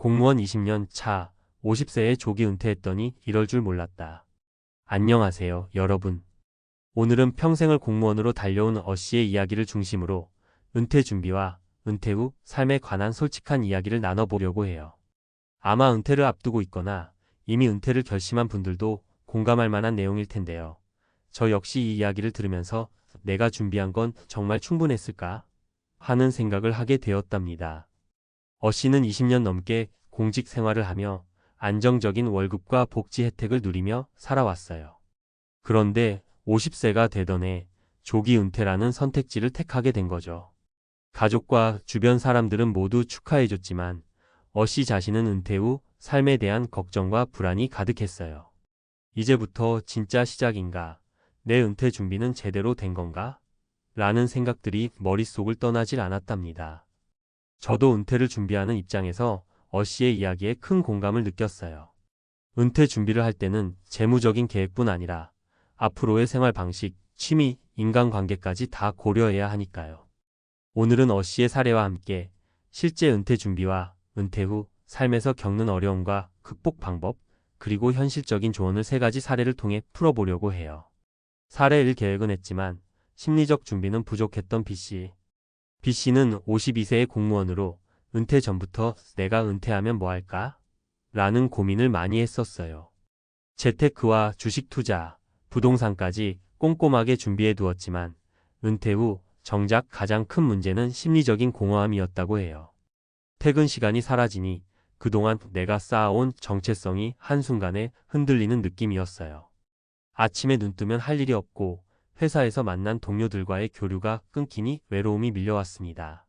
공무원 20년 차 50세에 조기 은퇴했더니 이럴 줄 몰랐다. 안녕하세요, 여러분. 오늘은 평생을 공무원으로 달려온 어씨의 이야기를 중심으로 은퇴 준비와 은퇴 후 삶에 관한 솔직한 이야기를 나눠보려고 해요. 아마 은퇴를 앞두고 있거나 이미 은퇴를 결심한 분들도 공감할 만한 내용일 텐데요. 저 역시 이 이야기를 들으면서 내가 준비한 건 정말 충분했을까? 하는 생각을 하게 되었답니다. 어씨는 20년 넘게 공직 생활을 하며 안정적인 월급과 복지 혜택을 누리며 살아왔어요. 그런데 50세가 되던 해 조기 은퇴라는 선택지를 택하게 된 거죠. 가족과 주변 사람들은 모두 축하해줬지만 어씨 자신은 은퇴 후 삶에 대한 걱정과 불안이 가득했어요. 이제부터 진짜 시작인가? 내 은퇴 준비는 제대로 된 건가? 라는 생각들이 머릿속을 떠나질 않았답니다. 저도 은퇴를 준비하는 입장에서 어씨의 이야기에 큰 공감을 느꼈어요. 은퇴 준비를 할 때는 재무적인 계획뿐 아니라 앞으로의 생활 방식, 취미, 인간관계까지 다 고려해야 하니까요. 오늘은 어씨의 사례와 함께 실제 은퇴 준비와 은퇴 후 삶에서 겪는 어려움과 극복 방법, 그리고 현실적인 조언을 3가지 사례를 통해 풀어보려고 해요. 사례 1 계획은 했지만 심리적 준비는 부족했던 B씨. B씨는 52세의 공무원으로 은퇴 전부터 내가 은퇴하면 뭐 할까? 라는 고민을 많이 했었어요. 재테크와 주식 투자, 부동산까지 꼼꼼하게 준비해 두었지만 은퇴 후 정작 가장 큰 문제는 심리적인 공허함이었다고 해요. 퇴근 시간이 사라지니 그동안 내가 쌓아온 정체성이 한순간에 흔들리는 느낌이었어요. 아침에 눈 뜨면 할 일이 없고 회사에서 만난 동료들과의 교류가 끊기니 외로움이 밀려왔습니다.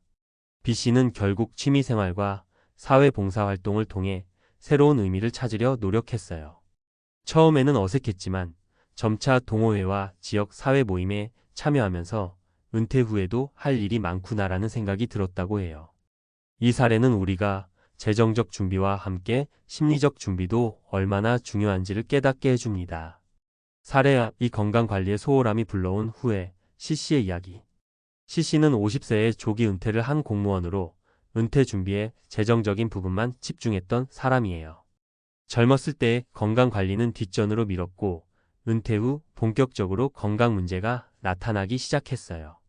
B씨는 결국 취미생활과 사회봉사활동을 통해 새로운 의미를 찾으려 노력했어요. 처음에는 어색했지만 점차 동호회와 지역 사회 모임에 참여하면서 은퇴 후에도 할 일이 많구나라는 생각이 들었다고 해요. 이 사례는 우리가 재정적 준비와 함께 심리적 준비도 얼마나 중요한지를 깨닫게 해줍니다. 사례 2 건강관리에 소홀함이 불러온 후에 C씨의 이야기. C씨는 50세에 조기 은퇴를 한 공무원으로 은퇴 준비에 재정적인 부분만 집중했던 사람이에요. 젊었을 때 건강관리는 뒷전으로 미뤘고 은퇴 후 본격적으로 건강 문제가 나타나기 시작했어요.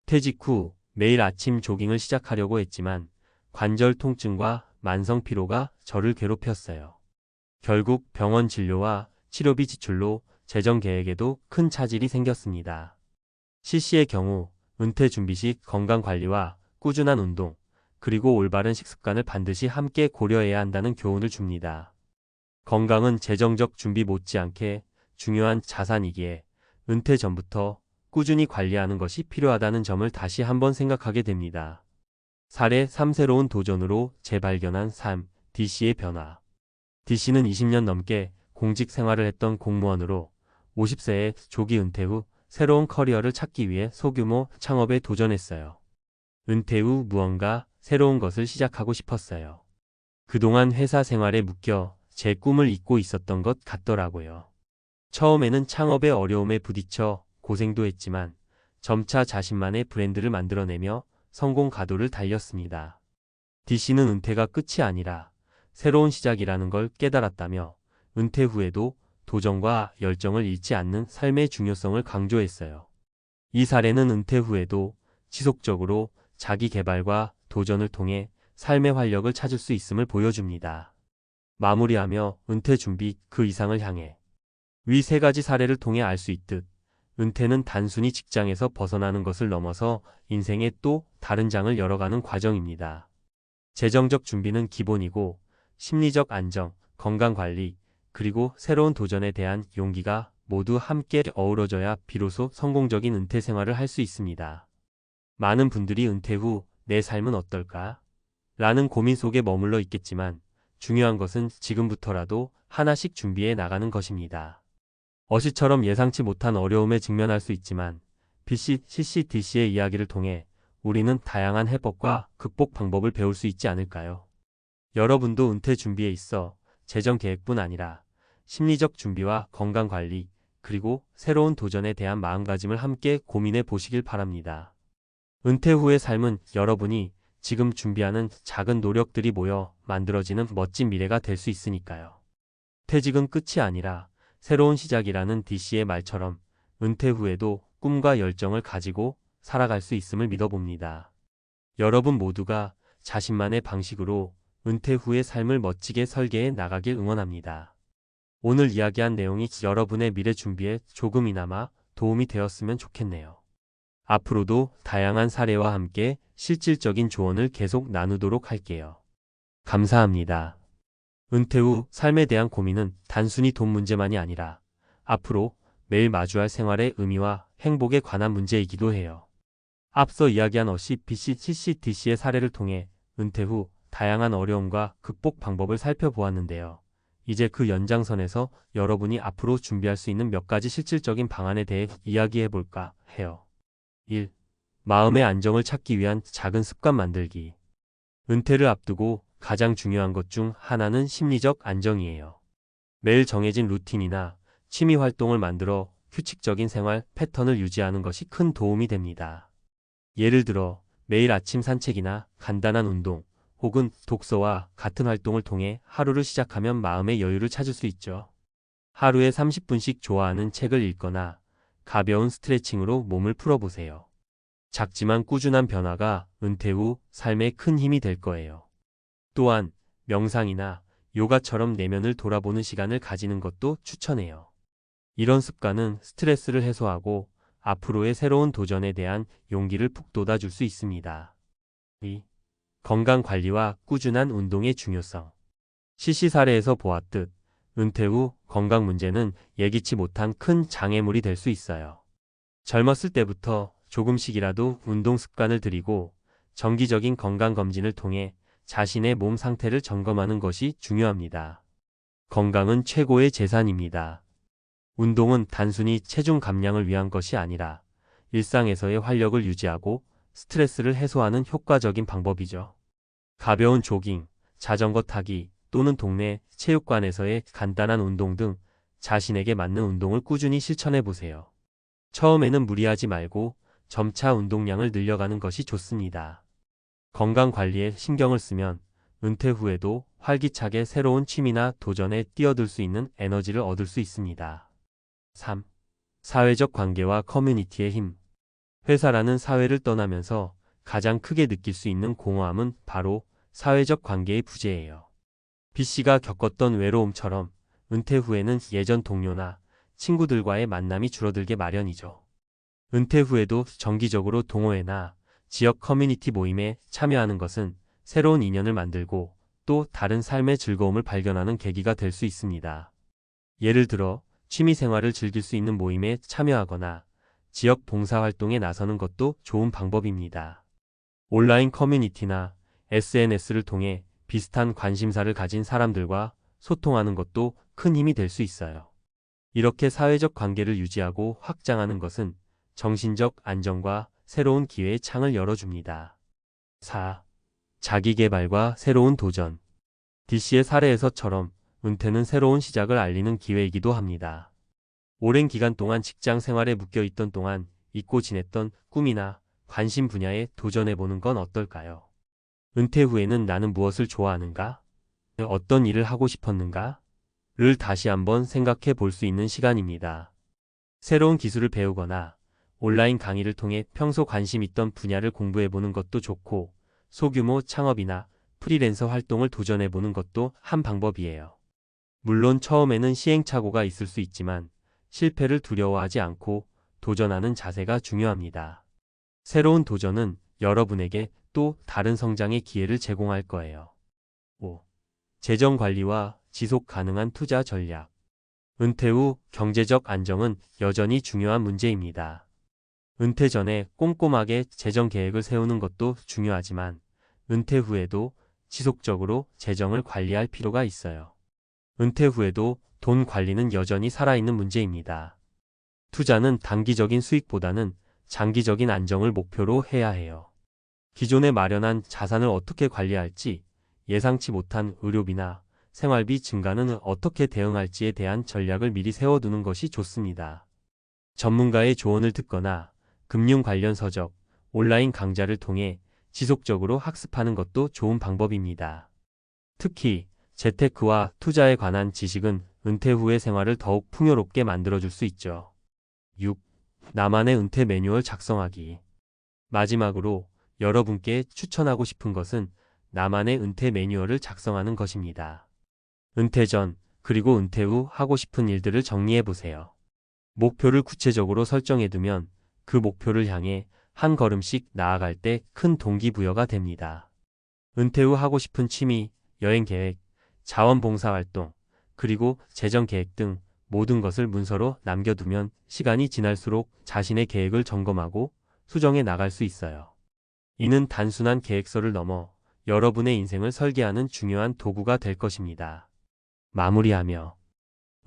퇴직 후 매일 아침 조깅을 시작하려고 했지만 관절 통증과 만성 피로가 저를 괴롭혔어요. 결국 병원 진료와 치료비 지출로 재정 계획에도 큰 차질이 생겼습니다. C씨의 경우 은퇴 준비 시 건강관리와 꾸준한 운동, 그리고 올바른 식습관을 반드시 함께 고려해야 한다는 교훈을 줍니다. 건강은 재정적 준비 못지않게 중요한 자산이기에 은퇴 전부터 꾸준히 관리하는 것이 필요하다는 점을 다시 한번 생각하게 됩니다. 사례 3 새로운 도전으로 재발견한 삶, D씨의 변화. D씨는 20년 넘게 공직 생활을 했던 공무원으로 50세에 조기 은퇴 후 새로운 커리어를 찾기 위해 소규모 창업에 도전했어요. 은퇴 후 무언가 새로운 것을 시작하고 싶었어요. 그동안 회사 생활에 묶여 제 꿈을 잊고 있었던 것 같더라고요. 처음에는 창업의 어려움에 부딪혀 고생도 했지만 점차 자신만의 브랜드를 만들어내며 성공 가도를 달렸습니다. D씨는 은퇴가 끝이 아니라 새로운 시작이라는 걸 깨달았다며 은퇴 후에도 도전과 열정을 잃지 않는 삶의 중요성을 강조했어요. 이 사례는 은퇴 후에도 지속적으로 자기 개발과 도전을 통해 삶의 활력을 찾을 수 있음을 보여줍니다. 마무리하며 은퇴 준비 그 이상을 향해. 위 3가지 사례를 통해 알 수 있듯 은퇴는 단순히 직장에서 벗어나는 것을 넘어서 인생의 또 다른 장을 열어가는 과정입니다. 재정적 준비는 기본이고 심리적 안정, 건강관리, 그리고 새로운 도전에 대한 용기가 모두 함께 어우러져야 비로소 성공적인 은퇴 생활을 할 수 있습니다. 많은 분들이 은퇴 후 내 삶은 어떨까? 라는 고민 속에 머물러 있겠지만 중요한 것은 지금부터라도 하나씩 준비해 나가는 것입니다. 어시처럼 예상치 못한 어려움에 직면할 수 있지만 B씨, C씨, D씨의 이야기를 통해 우리는 다양한 해법과 극복 방법을 배울 수 있지 않을까요? 여러분도 은퇴 준비에 있어 재정 계획뿐 아니라 심리적 준비와 건강관리, 그리고 새로운 도전에 대한 마음가짐을 함께 고민해 보시길 바랍니다. 은퇴 후의 삶은 여러분이 지금 준비하는 작은 노력들이 모여 만들어지는 멋진 미래가 될 수 있으니까요. 퇴직은 끝이 아니라 새로운 시작이라는 DC의 말처럼 은퇴 후에도 꿈과 열정을 가지고 살아갈 수 있음을 믿어봅니다. 여러분 모두가 자신만의 방식으로 은퇴 후의 삶을 멋지게 설계해 나가길 응원합니다. 오늘 이야기한 내용이 여러분의 미래 준비에 조금이나마 도움이 되었으면 좋겠네요. 앞으로도 다양한 사례와 함께 실질적인 조언을 계속 나누도록 할게요. 감사합니다. 은퇴 후 삶에 대한 고민은 단순히 돈 문제만이 아니라 앞으로 매일 마주할 생활의 의미와 행복에 관한 문제이기도 해요. 앞서 이야기한 어시 BC, CC, DC의 사례를 통해 은퇴 후 다양한 어려움과 극복 방법을 살펴보았는데요. 이제 그 연장선에서 여러분이 앞으로 준비할 수 있는 몇 가지 실질적인 방안에 대해 이야기해볼까 해요. 1. 마음의 안정을 찾기 위한 작은 습관 만들기. 은퇴를 앞두고 가장 중요한 것 중 하나는 심리적 안정이에요. 매일 정해진 루틴이나 취미 활동을 만들어 규칙적인 생활 패턴을 유지하는 것이 큰 도움이 됩니다. 예를 들어 매일 아침 산책이나 간단한 운동, 혹은 독서와 같은 활동을 통해 하루를 시작하면 마음의 여유를 찾을 수 있죠. 하루에 30분씩 좋아하는 책을 읽거나 가벼운 스트레칭으로 몸을 풀어보세요. 작지만 꾸준한 변화가 은퇴 후 삶에 큰 힘이 될 거예요. 또한 명상이나 요가처럼 내면을 돌아보는 시간을 가지는 것도 추천해요. 이런 습관은 스트레스를 해소하고 앞으로의 새로운 도전에 대한 용기를 북돋아줄 수 있습니다. 2. 건강관리와 꾸준한 운동의 중요성. CC 사례에서 보았듯 은퇴 후 건강 문제는 예기치 못한 큰 장애물이 될 수 있어요. 젊었을 때부터 조금씩이라도 운동 습관을 들이고 정기적인 건강검진을 통해 자신의 몸 상태를 점검하는 것이 중요합니다. 건강은 최고의 재산입니다. 운동은 단순히 체중 감량을 위한 것이 아니라 일상에서의 활력을 유지하고 스트레스를 해소하는 효과적인 방법이죠. 가벼운 조깅, 자전거 타기 또는 동네 체육관에서의 간단한 운동 등 자신에게 맞는 운동을 꾸준히 실천해 보세요. 처음에는 무리하지 말고 점차 운동량을 늘려가는 것이 좋습니다. 건강 관리에 신경을 쓰면 은퇴 후에도 활기차게 새로운 취미나 도전에 뛰어들 수 있는 에너지를 얻을 수 있습니다. 3. 사회적 관계와 커뮤니티의 힘. 회사라는 사회를 떠나면서 가장 크게 느낄 수 있는 공허함은 바로 사회적 관계의 부재예요. B씨가 겪었던 외로움처럼 은퇴 후에는 예전 동료나 친구들과의 만남이 줄어들게 마련이죠. 은퇴 후에도 정기적으로 동호회나 지역 커뮤니티 모임에 참여하는 것은 새로운 인연을 만들고 또 다른 삶의 즐거움을 발견하는 계기가 될 수 있습니다. 예를 들어 취미 생활을 즐길 수 있는 모임에 참여하거나 지역 봉사활동에 나서는 것도 좋은 방법입니다. 온라인 커뮤니티나 SNS를 통해 비슷한 관심사를 가진 사람들과 소통하는 것도 큰 힘이 될 수 있어요. 이렇게 사회적 관계를 유지하고 확장하는 것은 정신적 안정과 새로운 기회의 창을 열어줍니다. 4. 자기계발과 새로운 도전. DC의 사례에서처럼 은퇴는 새로운 시작을 알리는 기회이기도 합니다. 오랜 기간 동안 직장 생활에 묶여있던 동안 잊고 지냈던 꿈이나 관심 분야에 도전해보는 건 어떨까요? 은퇴 후에는 나는 무엇을 좋아하는가? 어떤 일을 하고 싶었는가? 를 다시 한번 생각해 볼 수 있는 시간입니다. 새로운 기술을 배우거나 온라인 강의를 통해 평소 관심 있던 분야를 공부해보는 것도 좋고 소규모 창업이나 프리랜서 활동을 도전해보는 것도 한 방법이에요. 물론 처음에는 시행착오가 있을 수 있지만 실패를 두려워하지 않고 도전하는 자세가 중요합니다. 새로운 도전은 여러분에게 또 다른 성장의 기회를 제공할 거예요. 5. 재정 관리와 지속 가능한 투자 전략. 은퇴 후 경제적 안정은 여전히 중요한 문제입니다. 은퇴 전에 꼼꼼하게 재정 계획을 세우는 것도 중요하지만 은퇴 후에도 지속적으로 재정을 관리할 필요가 있어요. 은퇴 후에도 돈 관리는 여전히 살아있는 문제입니다. 투자는 단기적인 수익보다는 장기적인 안정을 목표로 해야 해요. 기존에 마련한 자산을 어떻게 관리할지, 예상치 못한 의료비나 생활비 증가는 어떻게 대응할지에 대한 전략을 미리 세워두는 것이 좋습니다. 전문가의 조언을 듣거나 금융 관련 서적, 온라인 강좌를 통해 지속적으로 학습하는 것도 좋은 방법입니다. 특히 재테크와 투자에 관한 지식은 은퇴 후의 생활을 더욱 풍요롭게 만들어줄 수 있죠. 6. 나만의 은퇴 매뉴얼 작성하기. 마지막으로 여러분께 추천하고 싶은 것은 나만의 은퇴 매뉴얼을 작성하는 것입니다. 은퇴 전, 그리고 은퇴 후 하고 싶은 일들을 정리해 보세요. 목표를 구체적으로 설정해 두면 그 목표를 향해 한 걸음씩 나아갈 때 큰 동기부여가 됩니다. 은퇴 후 하고 싶은 취미, 여행 계획, 자원봉사 활동, 그리고 재정 계획 등 모든 것을 문서로 남겨두면 시간이 지날수록 자신의 계획을 점검하고 수정해 나갈 수 있어요. 이는 단순한 계획서를 넘어 여러분의 인생을 설계하는 중요한 도구가 될 것입니다. 마무리하며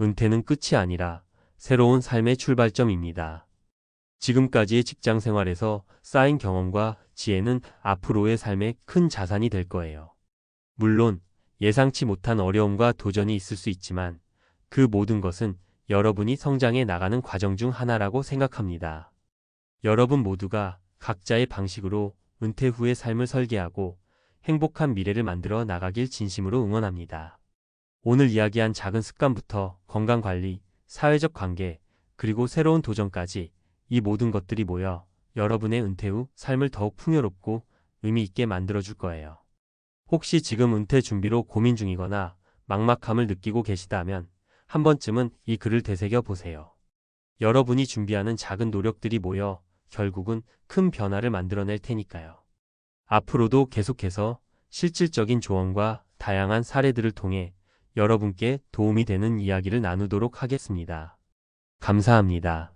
은퇴는 끝이 아니라 새로운 삶의 출발점입니다. 지금까지의 직장 생활에서 쌓인 경험과 지혜는 앞으로의 삶에 큰 자산이 될 거예요. 물론 예상치 못한 어려움과 도전이 있을 수 있지만 그 모든 것은 여러분이 성장해 나가는 과정 중 하나라고 생각합니다. 여러분 모두가 각자의 방식으로 은퇴 후의 삶을 설계하고 행복한 미래를 만들어 나가길 진심으로 응원합니다. 오늘 이야기한 작은 습관부터 건강관리, 사회적 관계, 그리고 새로운 도전까지 이 모든 것들이 모여 여러분의 은퇴 후 삶을 더욱 풍요롭고 의미 있게 만들어줄 거예요. 혹시 지금 은퇴 준비로 고민 중이거나 막막함을 느끼고 계시다면 한 번쯤은 이 글을 되새겨 보세요. 여러분이 준비하는 작은 노력들이 모여 결국은 큰 변화를 만들어낼 테니까요. 앞으로도 계속해서 실질적인 조언과 다양한 사례들을 통해 여러분께 도움이 되는 이야기를 나누도록 하겠습니다. 감사합니다.